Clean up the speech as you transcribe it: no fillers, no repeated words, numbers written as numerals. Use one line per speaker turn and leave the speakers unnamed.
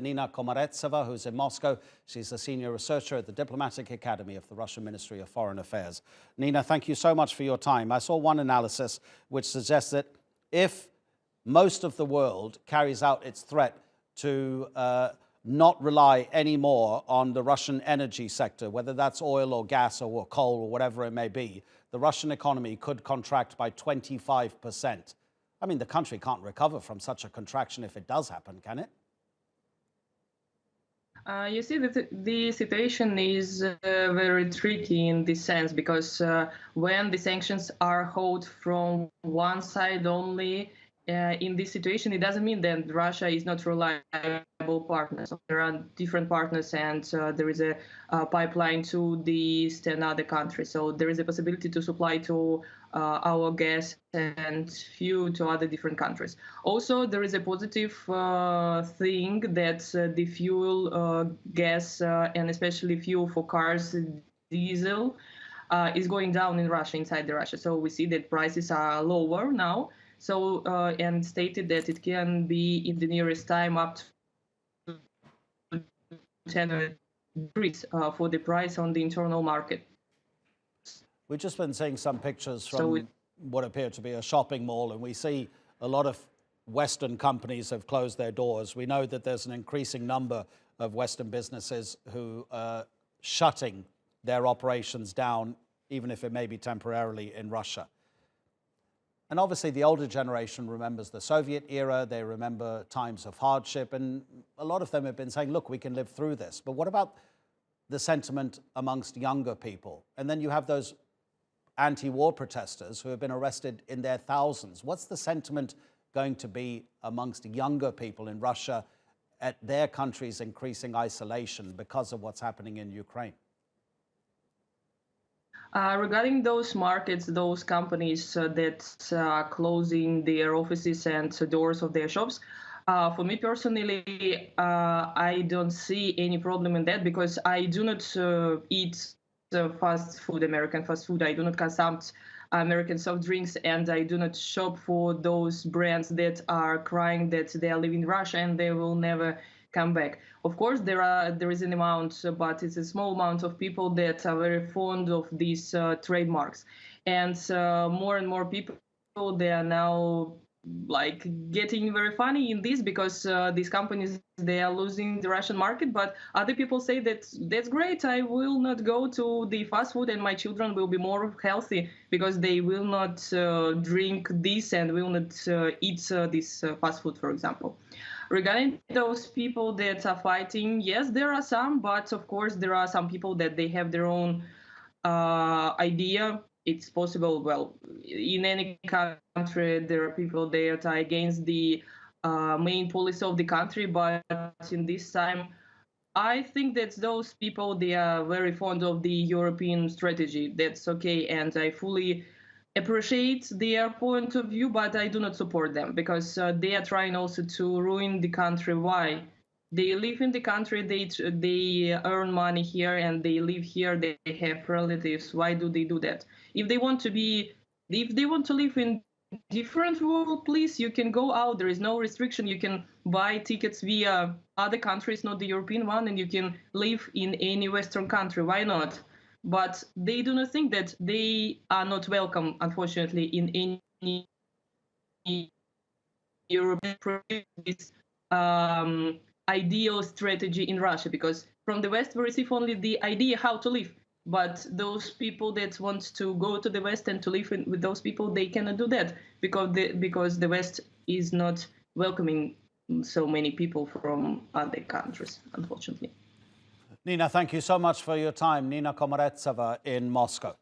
Nina Komarevtseva, who's in Moscow. She's a senior researcher at the Diplomatic Academy of the Russian Ministry of Foreign Affairs. Nina, thank you so much for your time. I saw one analysis which suggests that if most of the world carries out its threat to not rely anymore on the Russian energy sector, whether that's oil or gas or coal or whatever it may be, the Russian economy could contract by 25%. I mean, the country can't recover from such a contraction if it does happen, can it?
You see that the situation is very tricky in this sense, because when the sanctions are held from one side only, in this situation, it doesn't mean that Russia is not reliable partner. So there are different partners, and there is a pipeline to the east and other countries. So there is a possibility to supply to our gas and fuel to other different countries. Also, there is a positive thing that the fuel, gas, and especially fuel for cars, diesel, is going down in Russia, inside the Russia. So we see that prices are lower now. So, and stated that it can be in the nearest time up to 10 degrees for the price on the internal market.
We've just been seeing some pictures from what appear to be a shopping mall, and we see a lot of Western companies have closed their doors. We know that there's an increasing number of Western businesses who are shutting their operations down, even if it may be temporarily, in Russia. And obviously the older generation remembers the Soviet era, they remember times of hardship, and a lot of them have been saying, look, we can live through this. But what about the sentiment amongst younger people? And then you have those anti-war protesters who have been arrested in their thousands. What's the sentiment going to be amongst younger people in Russia at their country's increasing isolation because of what's happening in Ukraine?
Regarding those markets, those companies that are closing their offices and doors of their shops, for me personally, I don't see any problem in that, because I do not eat fast food, American fast food. I do not consume American soft drinks, and I do not shop for those brands that are crying that they are leaving Russia and they will never come back. Of course, there is an amount, but it's a small amount of people that are very fond of these trademarks, and more and more people, they are now like getting very funny in this, because these companies, they are losing the Russian market, but other people say that that's great, I will not go to the fast food and my children will be more healthy because they will not drink this and will not eat this fast food, for example. Regarding those people that are fighting, yes, there are some, but of course there are some people that they have their own idea. It's possible, well, in any country, there are people that are against the main policy of the country, but in this time, I think that those people, they are very fond of the European strategy. That's okay, and I fully appreciate their point of view, but I do not support them, because they are trying also to ruin the country. Why? They live in the country, they earn money here, and they live here, they have relatives. Why do they do that? If they want to live in different world, please, you can go out. There is no restriction. You can buy tickets via other countries, not the European one, and you can live in any Western country. Why not? But they do not think that they are not welcome, unfortunately, in any European ideal strategy in Russia, because from the West we receive only the idea how to live. But those people that want to go to the West and to live with those people, they cannot do that, because the West is not welcoming so many people from other countries, unfortunately.
Nina, thank you so much for your time. Nina Komarevtseva in Moscow.